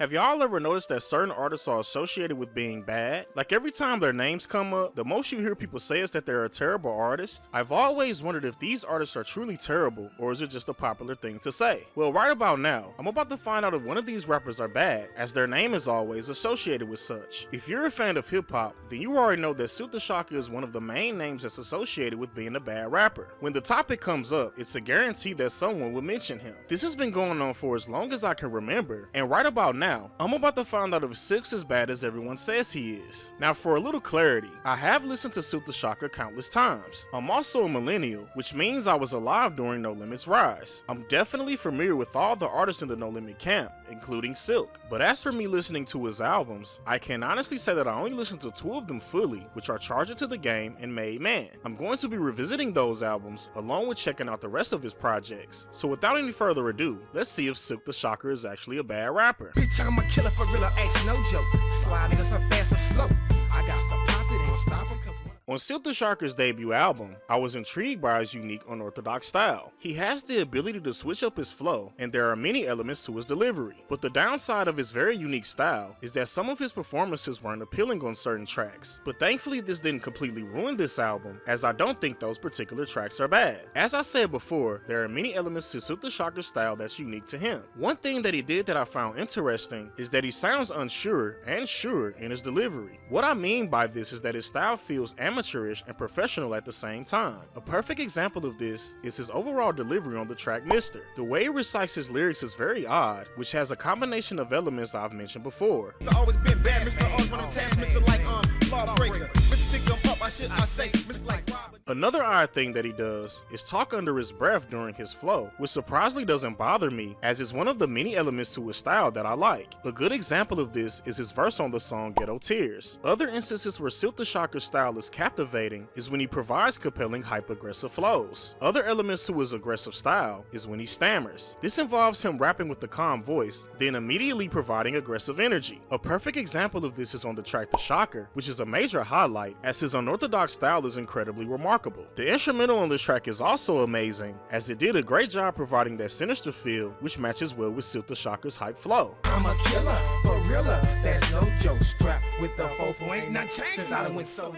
Have y'all ever noticed that certain artists are associated with being bad? Like every time their names come up, the most you hear people say is that they're a terrible artist. I've always wondered if these artists are truly terrible, or is it just a popular thing to say? Well, right about now, I'm about to find out if one of these rappers are bad, as their name is always associated with such. If you're a fan of hip hop, then you already know that Silkk is one of the main names that's associated with being a bad rapper. When the topic comes up, it's a guarantee that someone will mention him. This has been going on for as long as I can remember, and right about now, I'm about to find out if Silkk as bad as everyone says he is. Now for a little clarity, I have listened to Silkk countless times. I'm also a millennial, which means I was alive during No Limit's rise. I'm definitely familiar with all the artists in the No Limit camp, including Silkk. But as for me listening to his albums, I can honestly say that I only listened to 2 of them fully, which are Charge It to the Game and Made Man. I'm going to be revisiting those albums, along with checking out the rest of his projects. So without any further ado, let's see if Silkk is actually a bad rapper. Bitch, I'm a killer for real, X no joke. Slide niggas so fast and slow. I got to pop it and stop him cause on Silkk debut album, I was intrigued by his unique unorthodox style. He has the ability to switch up his flow, and there are many elements to his delivery. But the downside of his very unique style is that some of his performances weren't appealing on certain tracks. But thankfully this didn't completely ruin this album, as I don't think those particular tracks are bad. As I said before, there are many elements to Silkk style that's unique to him. One thing that he did that I found interesting is that he sounds unsure and sure in his delivery. What I mean by this is that his style feels amateurish and professional at the same time. A perfect example of this is his overall delivery on the track Mr. The way he recites his lyrics is very odd, which has a combination of elements I've mentioned before. always been bad, Mr. Always one of task, Mr. Like lawbreaker. Mr. Stick 'em up, I should I say, Mr. Like Robert. Another odd thing that he does is talk under his breath during his flow, which surprisingly doesn't bother me, as it's one of the many elements to his style that I like. A good example of this is his verse on the song Ghetto Tears. Other instances where Silkk style is captivating is when he provides compelling hyper-aggressive flows. Other elements to his aggressive style is when he stammers. This involves him rapping with a calm voice, then immediately providing aggressive energy. A perfect example of this is on the track The Shocker, which is a major highlight, as his unorthodox style is incredibly remarkable. The instrumental on the track is also amazing, as it did a great job providing that sinister feel, which matches well with Silkk hype flow. I'm a killer, for realer, that's no joke. Strap with the fofo, ain't nothing changed since I done went solo.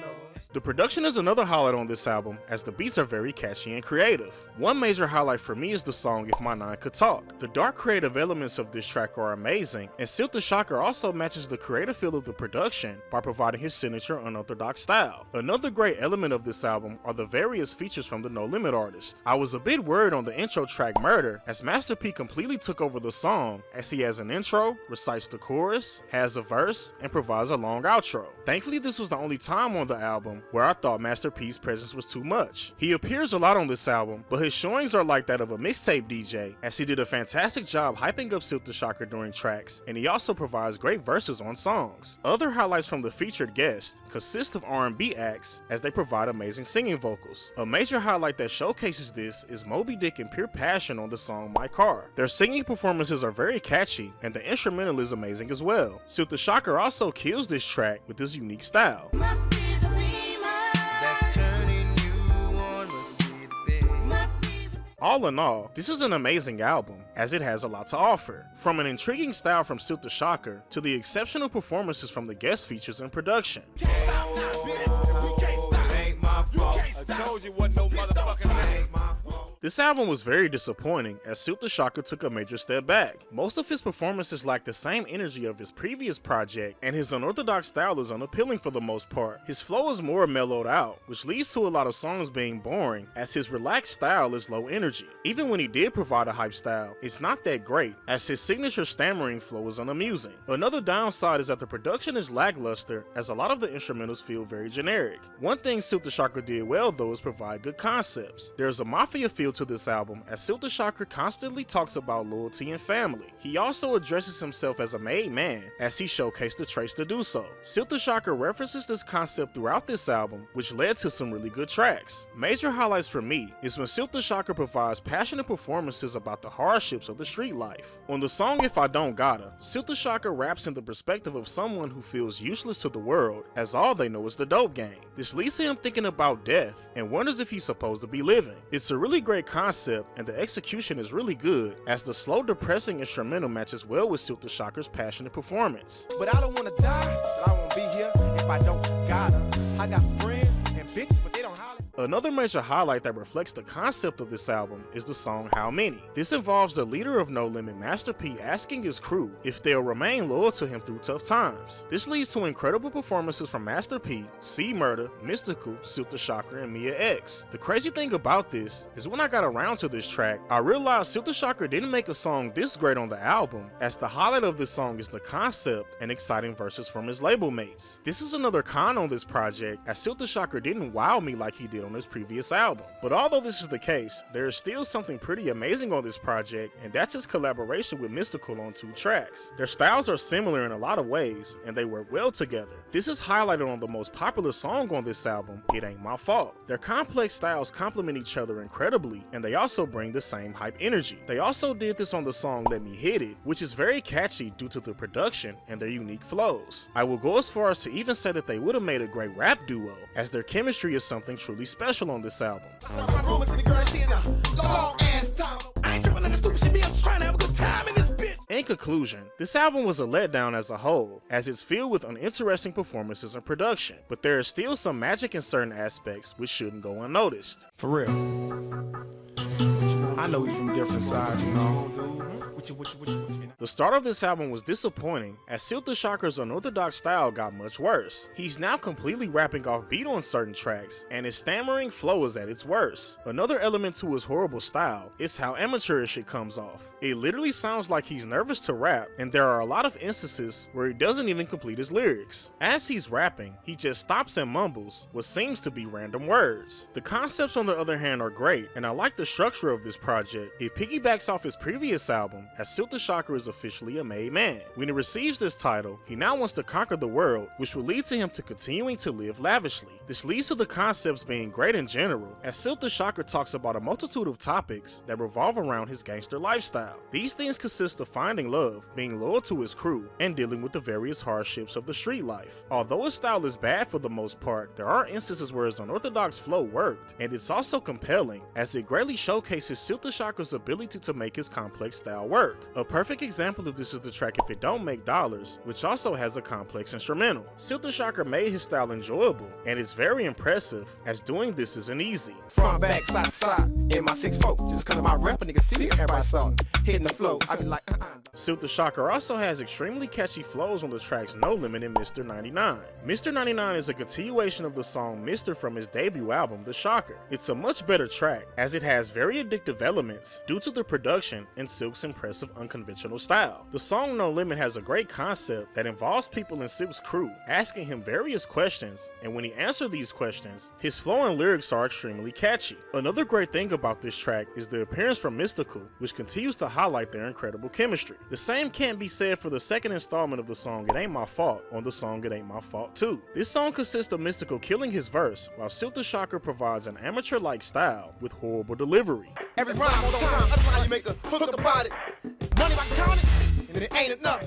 The production is another highlight on this album, as the beats are very catchy and creative. One major highlight for me is the song If My Nine Could Talk. The dark creative elements of this track are amazing, and Silkk also matches the creative feel of the production by providing his signature unorthodox style. Another great element of this album are the various features from the No Limit artist. I was a bit worried on the intro track Murder, as Master P completely took over the song, as he has an intro, recites the chorus, has a verse, and provides a long outro. Thankfully this was the only time on the album where I thought Master P's presence was too much. He appears a lot on this album, but his showings are like that of a mixtape DJ, as he did a fantastic job hyping up Silkk during tracks, and he also provides great verses on songs. Other highlights from the featured guest consist of R&B acts, as they provide amazing singing vocals. A major highlight that showcases this is Moby Dick and Pure Passion on the song My Car. Their singing performances are very catchy, and the instrumental is amazing as well. Silkk also kills this track with his unique style. All in all, this is an amazing album, as it has a lot to offer. From an intriguing style from Silkk to the exceptional performances from the guest features and production. This album was very disappointing, as Silkk took a major step back. Most of his performances lack the same energy of his previous project, and his unorthodox style is unappealing for the most part. His flow is more mellowed out, which leads to a lot of songs being boring, as his relaxed style is low energy. Even when he did provide a hype style, it's not that great, as his signature stammering flow is unamusing. Another downside is that the production is lackluster, as a lot of the instrumentals feel very generic. One thing Silkk did well though is provide good concepts. There's a mafia feel to this album, as Silkk constantly talks about loyalty and family. He also addresses himself as a made man, as he showcased the traits to do so. Silkk references this concept throughout this album, which led to some really good tracks. Major highlights for me is when Silkk provides passionate performances about the hardships of the street life. On the song If I Don't Gotta, Silkk raps in the perspective of someone who feels useless to the world, as all they know is the dope game. This leads to him thinking about death and wonders if he's supposed to be living. It's a really great great concept and the execution is really good, as the slow depressing instrumental matches well with Silkk the Shocker's passionate performance. But I don't wanna die, but I won't be here if I don't gotta. I got friends and bitches, but they don't holler. Another major highlight that reflects the concept of this album is the song How Many. This involves the leader of No Limit, Master P, asking his crew if they'll remain loyal to him through tough times. This leads to incredible performances from Master P, C Murder, Mystical, Silkk the Shocker, and Mia X. The crazy thing about this is when I got around to this track, I realized Silkk the Shocker didn't make a song this great on the album, as the highlight of this song is the concept and exciting verses from his label mates. This is another con on this project, as Silkk the Shocker didn't wow me like he did on his previous album. But although this is the case, there is still something pretty amazing on this project, and that's his collaboration with Mystical on 2 tracks. Their styles are similar in a lot of ways, and they work well together. This is highlighted on the most popular song on this album, It Ain't My Fault. Their complex styles complement each other incredibly, and they also bring the same hype energy. They also did this on the song Let Me Hit It, which is very catchy due to the production and their unique flows. I will go as far as to even say that they would have made a great rap duo, as their chemistry is something truly special on this album. In conclusion, this album was a letdown as a whole, as it's filled with uninteresting performances and production, but there is still some magic in certain aspects which shouldn't go unnoticed. For real. I know we from different sides, you know. The start of this album was disappointing, as Silkk the Shocker's unorthodox style got much worse. He's now completely rapping off beat on certain tracks, and his stammering flow is at its worst. Another element to his horrible style is how amateurish it comes off. It literally sounds like he's nervous to rap, and there are a lot of instances where he doesn't even complete his lyrics. As he's rapping, he just stops and mumbles what seems to be random words. The concepts on the other hand are great, and I like the structure of this project. It piggybacks off his previous album, as Silkk the Shocker is officially a made man. When he receives this title, he now wants to conquer the world, which will lead to him to continuing to live lavishly. This leads to the concepts being great in general, as Silkk the Shocker talks about a multitude of topics that revolve around his gangster lifestyle. These things consist of finding love, being loyal to his crew, and dealing with the various hardships of the street life. Although his style is bad for the most part, there are instances where his unorthodox flow worked, and it's also compelling, as it greatly showcases Silkk the Shocker's ability to make his complex style work. A perfect example of this is the track If It Don't Make Dollars, which also has a complex instrumental. Silkk the Shocker made his style enjoyable, and it's very impressive, as doing this isn't easy. Front, back, side to side, in my 6'4", just cause of my rep, a nigga see everybody something, hitting the flow, I be like, Silkk the Shocker also has extremely catchy flows on the tracks No Limit and Mr. 99. Mr. 99 is a continuation of the song Mr. from his debut album, The Shocker. It's a much better track, as it has very addictive elements due to the production and Silk's impressive unconventional style. The song No Limit has a great concept that involves people in Silk's crew asking him various questions, and when he answers these questions, his flow and lyrics are extremely catchy. Another great thing about this track is the appearance from Mystical, which continues to highlight their incredible chemistry. The same can't be said for the second installment of the song It Ain't My Fault on the song It Ain't My Fault 2. This song consists of Mystical killing his verse, while Silkk the Shocker provides an amateur-like style with horrible delivery. every rhyme on time, other time you make a hook about it. Money I count it, and it ain't enough.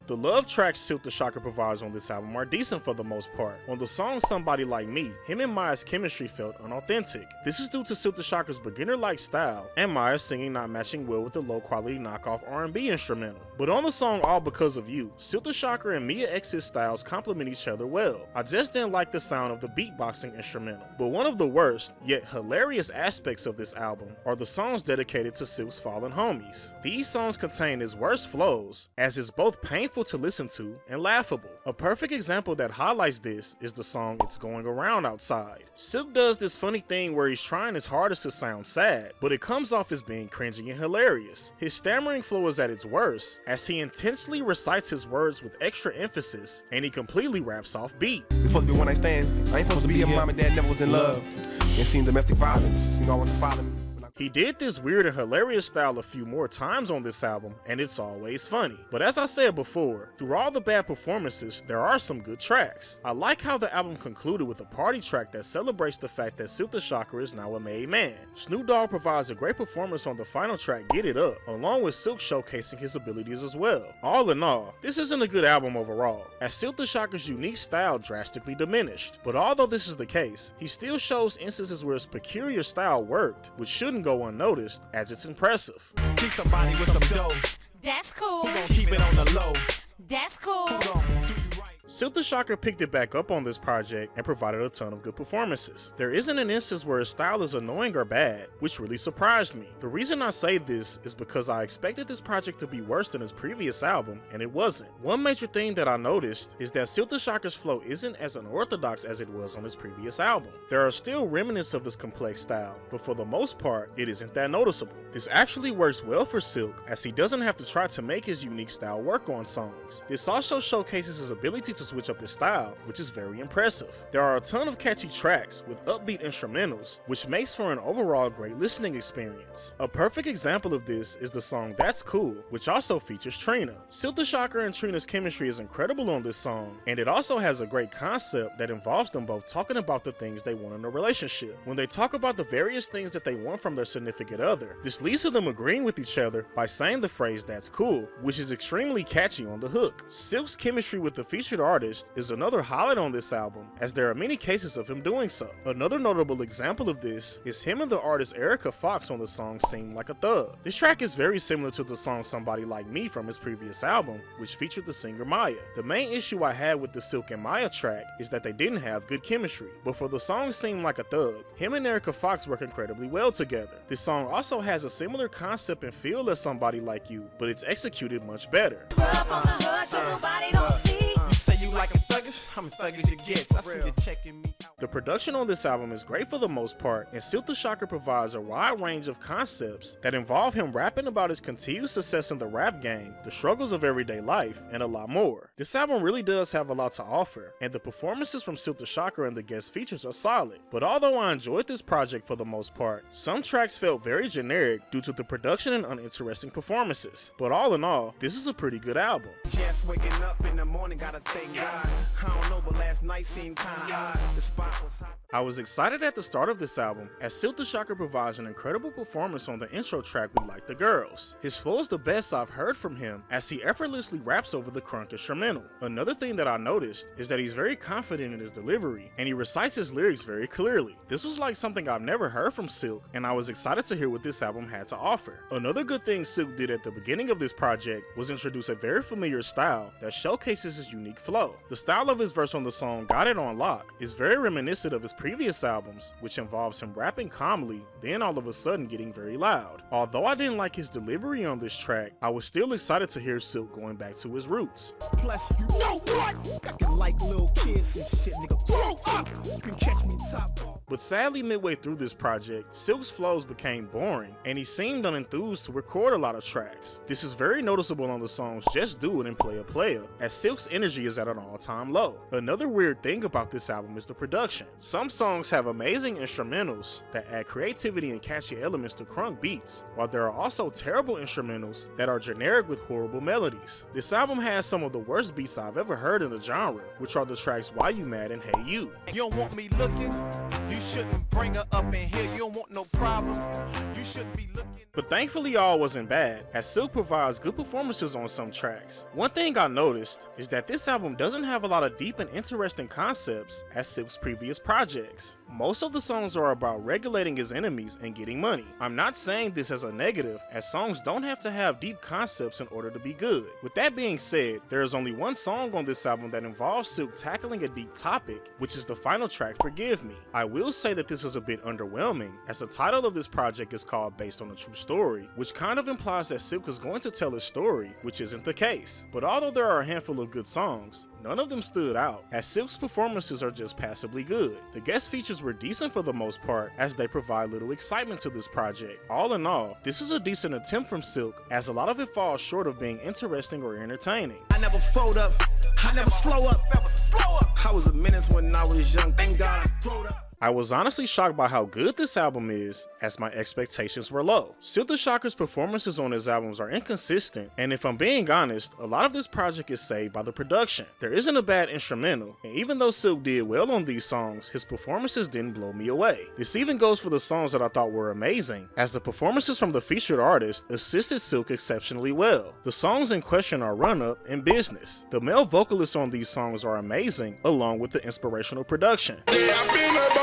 The love tracks Silkk the Shocker provides on this album are decent for the most part. On the song Somebody Like Me, him and Maya's chemistry felt unauthentic. This is due to Silkk the Shocker's beginner-like style and Maya's singing not matching well with the low-quality knockoff R&B instrumental. But on the song All Because of You, Silkk the Shocker and Mia X's styles complement each other well. I just didn't like the sound of the beatboxing instrumental. But one of the worst, yet hilarious aspects of this album are the songs dedicated to Silk's fallen homies. These songs contain his worst flows, as it's both painful to listen to and laughable. A perfect example that highlights this is the song It's Going Around Outside. Silkk does this funny thing where he's trying his hardest to sound sad, but it comes off as being cringy and hilarious. His stammering flow is at its worst, as he intensely recites his words with extra emphasis, and he completely raps off beat. It's supposed to be one night stand. I ain't supposed to be here. Mom and dad never was in love. And seen domestic violence. You know, I want to follow me. He did this weird and hilarious style a few more times on this album, and it's always funny. But as I said before, through all the bad performances, there are some good tracks. I like how the album concluded with a party track that celebrates the fact that Silkk the Shocker is now a made man. Snoop Dogg provides a great performance on the final track Get It Up, along with Silkk showcasing his abilities as well. All in all, this isn't a good album overall, as Silkk the Shocker's unique style drastically diminished. But although this is the case, he still shows instances where his peculiar style worked, which shouldn't go unnoticed as it's impressive. Keep somebody with some dough. That's cool. Who gon' keep it on the low? That's cool. Who gon' do you right? Silkk the Shocker picked it back up on this project and provided a ton of good performances. There isn't an instance where his style is annoying or bad, which really surprised me. The reason I say this is because I expected this project to be worse than his previous album, and it wasn't. One major thing that I noticed is that Silkk the Shocker's flow isn't as unorthodox as it was on his previous album. There are still remnants of his complex style, but for the most part, it isn't that noticeable. This actually works well for Silkk, as he doesn't have to try to make his unique style work on songs. This also showcases his ability to switch up his style, which is very impressive. There are a ton of catchy tracks with upbeat instrumentals, which makes for an overall great listening experience. A perfect example of this is the song That's Cool, which also features Trina. Silkk the Shocker and Trina's chemistry is incredible on this song, and it also has a great concept that involves them both talking about the things they want in a relationship. When they talk about the various things that they want from their significant other, this leads to them agreeing with each other by saying the phrase "that's cool," which is extremely catchy on the hook. Silkk's chemistry with the featured artist is another highlight on this album, as there are many cases of him doing so. Another notable example of this is him and the artist Erica Fox on the song Seem Like a Thug. This track is very similar to the song Somebody Like Me from his previous album, which featured the singer Maya. The main issue I had with the Silkk and Maya track is that they didn't have good chemistry, but for the song Seem Like a Thug, him and Erica Fox work incredibly well together. This song also has a similar concept and feel as Somebody Like You, but it's executed much better. You like I'm thuggish? I'm thuggish you get. I see you checking me out. The production on this album is great for the most part, and Silkk the Shocker provides a wide range of concepts that involve him rapping about his continued success in the rap game, the struggles of everyday life, and a lot more. This album really does have a lot to offer, and the performances from Silkk the Shocker and the guest features are solid. But although I enjoyed this project for the most part, some tracks felt very generic due to the production and uninteresting performances. But all in all, this is a pretty good album. Just waking up in the morning, gotta thank God. I don't know, but last night seemed kinda odd. The spot was hot. I was excited at the start of this album, as Silkk the Shocker provides an incredible performance on the intro track We Like the Girls. His flow is the best I've heard from him, as he effortlessly raps over the crunk instrumental. Another thing that I noticed is that he's very confident in his delivery, and he recites his lyrics very clearly. This was like something I've never heard from Silkk, and I was excited to hear what this album had to offer. Another good thing Silkk did at the beginning of this project was introduce a very familiar style that showcases his unique flow. The style of his verse on the song Got It On Lock is very reminiscent of his previous albums, which involves him rapping calmly, then all of a sudden getting very loud. Although I didn't like his delivery on this track, I was still excited to hear Silkk going back to his roots. Plus, you know what? I can like little kids and shit, nigga. Grow up! You can catch me top off. But sadly, midway through this project, Silkk's flows became boring, and he seemed unenthused to record a lot of tracks. This is very noticeable on the songs Just Do It and Player Player, as Silkk's energy is at an all-time low. Another weird thing about this album is the production. Some songs have amazing instrumentals that add creativity and catchy elements to crunk beats, while there are also terrible instrumentals that are generic with horrible melodies. This album has some of the worst beats I've ever heard in the genre, which are the tracks Why You Mad and Hey You. You don't want me looking? You shouldn't bring her up in here. You don't want no problems. You shouldn't be looking. But thankfully all wasn't bad, as Silkk provides good performances on some tracks. One thing I noticed is that this album doesn't have a lot of deep and interesting concepts as Silkk's previous projects. Most of the songs are about regulating his enemies and getting money. I'm not saying this as a negative, as songs don't have to have deep concepts in order to be good. With that being said, there is only one song on this album that involves Silkk tackling a deep topic, which is the final track Forgive Me. I will say that this was a bit underwhelming, as the title of this project is called Based on a True Story, which kind of implies that Silkk is going to tell his story, which isn't the case. But although there are a handful of good songs, none of them stood out, as Silkk's performances are just passably good. The guest features were decent for the most part, as they provide little excitement to this project. All in all, this is a decent attempt from Silkk, as a lot of it falls short of being interesting or entertaining. I never fold up. I never slow up. I was a menace when I was young. Thank God I growed up. I was honestly shocked by how good this album is, as my expectations were low. Silkk the Shocker's performances on his albums are inconsistent, and if I'm being honest, a lot of this project is saved by the production. There isn't a bad instrumental, and even though Silkk did well on these songs, his performances didn't blow me away. This even goes for the songs that I thought were amazing, as the performances from the featured artist assisted Silkk exceptionally well. The songs in question are Run Up and Business. The male vocalists on these songs are amazing, along with the inspirational production. Yeah,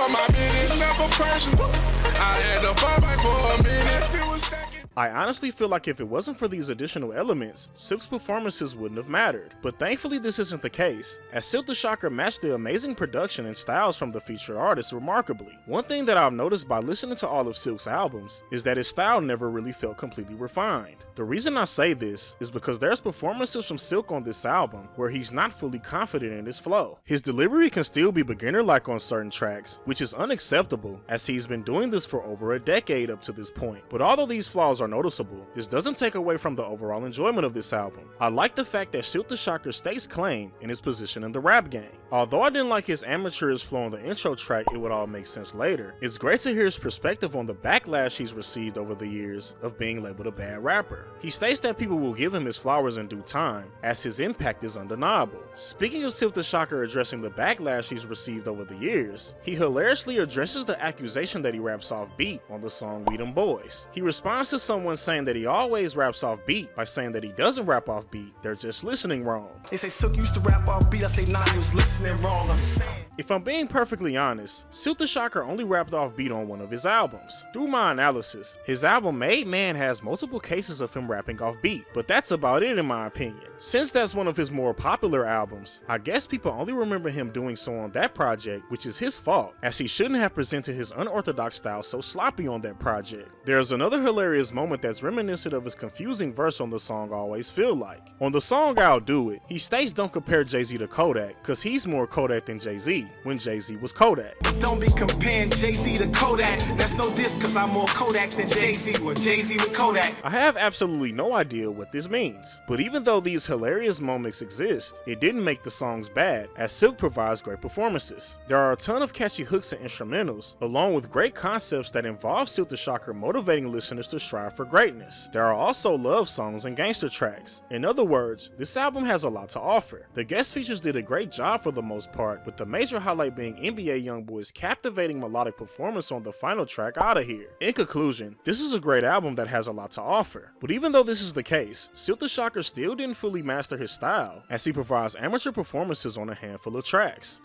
on my business, never personal. I had to fall back for a minute. I honestly feel like if it wasn't for these additional elements, Silkk's performances wouldn't have mattered, but thankfully this isn't the case, as Silkk the Shocker matched the amazing production and styles from the featured artists remarkably. One thing that I've noticed by listening to all of Silkk's albums is that his style never really felt completely refined. The reason I say this is because there's performances from Silkk on this album where he's not fully confident in his flow. His delivery can still be beginner-like on certain tracks, which is unacceptable as he's been doing this for over a decade up to this point. But although these flaws are noticeable, this doesn't take away from the overall enjoyment of this album. I like the fact that Silkk the Shocker stakes claim in his position in the rap game. Although I didn't like his amateurish flow on the intro track It Would All Make Sense Later, it's great to hear his perspective on the backlash he's received over the years of being labeled a bad rapper. He states that people will give him his flowers in due time, as his impact is undeniable. Speaking of Silkk the Shocker addressing the backlash he's received over the years, he hilariously addresses the accusation that he raps off beat on the song We Them Boys. He responds to someone saying that he always raps off beat by saying that he doesn't rap off beat, they're just listening wrong. They say Silkk used to rap off beat, I say nah, he was listening wrong, I'm saying. If I'm being perfectly honest, Silkk the Shocker only rapped off beat on one of his albums. Through my analysis, his album Made Man has multiple cases of him rapping off beat, but that's about it in my opinion. Since that's one of his more popular albums, I guess people only remember him doing so on that project, which is his fault, as he shouldn't have presented his unorthodox style so sloppy on that project. There's another hilarious moment that's reminiscent of his confusing verse on the song Always Feel Like. On the song I'll Do It, he states don't compare Jay-Z to Kodak, cause he's more Kodak than Jay-Z, when Jay-Z was Kodak. Don't be comparing Jay-Z to Kodak. That's no diss, cause I'm more Kodak than Jay-Z, or Jay-Z with Kodak. I have absolutely no idea what this means, but even though these hilarious moments exist, it didn't make the songs bad, as Silkk provides great performances. There are a ton of catchy hooks and instrumentals, along with great concepts that involve Silkk the Shocker motivating listeners to strive for greatness. There are also love songs and gangster tracks. In other words, this album has a lot to offer. The guest features did a great job for the most part, with the major highlight being NBA Youngboy's captivating melodic performance on the final track Outta Here. In conclusion, this is a great album that has a lot to offer, but even though this is the case, Silkk the Shocker still didn't fully master his style, as he provides amateur performances on a handful of tracks.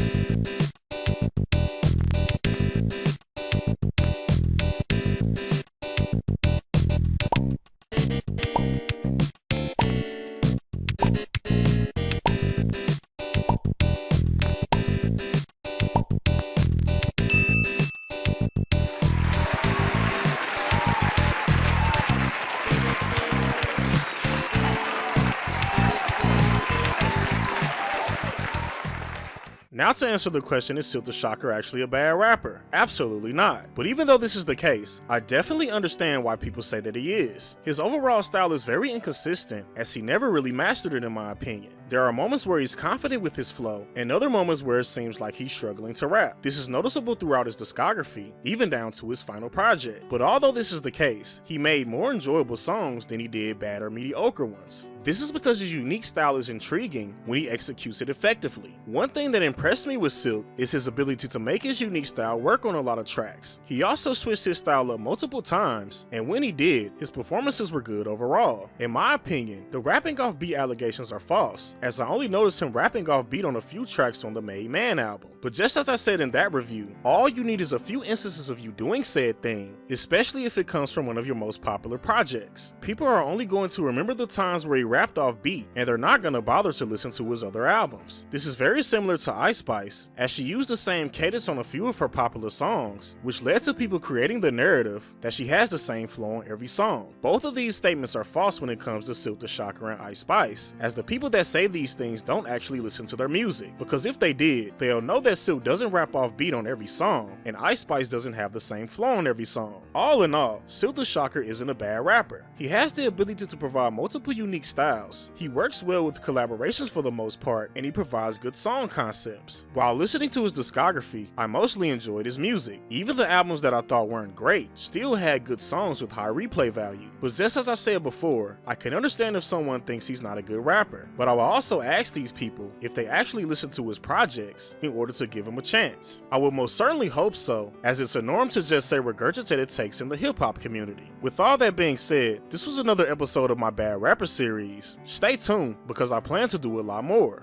Now to answer the question, is Silkk the Shocker actually a bad rapper? Absolutely not. But even though this is the case, I definitely understand why people say that he is. His overall style is very inconsistent, as he never really mastered it in my opinion. There are moments where he's confident with his flow, and other moments where it seems like he's struggling to rap. This is noticeable throughout his discography, even down to his final project. But although this is the case, he made more enjoyable songs than he did bad or mediocre ones. This is because his unique style is intriguing when he executes it effectively. One thing that impressed me with Silkk is his ability to make his unique style work on a lot of tracks. He also switched his style up multiple times, and when he did, his performances were good overall. In my opinion, the rapping off beat allegations are false, as I only noticed him rapping off beat on a few tracks on the Made Man album. But just as I said in that review, all you need is a few instances of you doing said thing, especially if it comes from one of your most popular projects. People are only going to remember the times where he rapped off beat, and they're not going to bother to listen to his other albums. This is very similar to Ice Spice, as she used the same cadence on a few of her popular songs, which led to people creating the narrative that she has the same flow on every song. Both of these statements are false when it comes to Silkk the Shocker and Ice Spice, as the people that say these things don't actually listen to their music, because if they did, they'll know that Silkk doesn't rap off beat on every song, and Ice Spice doesn't have the same flow on every song. All in all, Silkk the Shocker isn't a bad rapper. He has the ability to provide multiple unique styles. He works well with collaborations for the most part, and he provides good song concepts. While listening to his discography, I mostly enjoyed his music. Even the albums that I thought weren't great still had good songs with high replay value. But just as I said before, I can understand if someone thinks he's not a good rapper, but I will also ask these people if they actually listen to his projects in order to give him a chance. I would most certainly hope so, as it's a norm to just say regurgitated takes in the hip-hop community. With all that being said, this was another episode of my Bad Rapper series. Stay tuned, because I plan to do a lot more.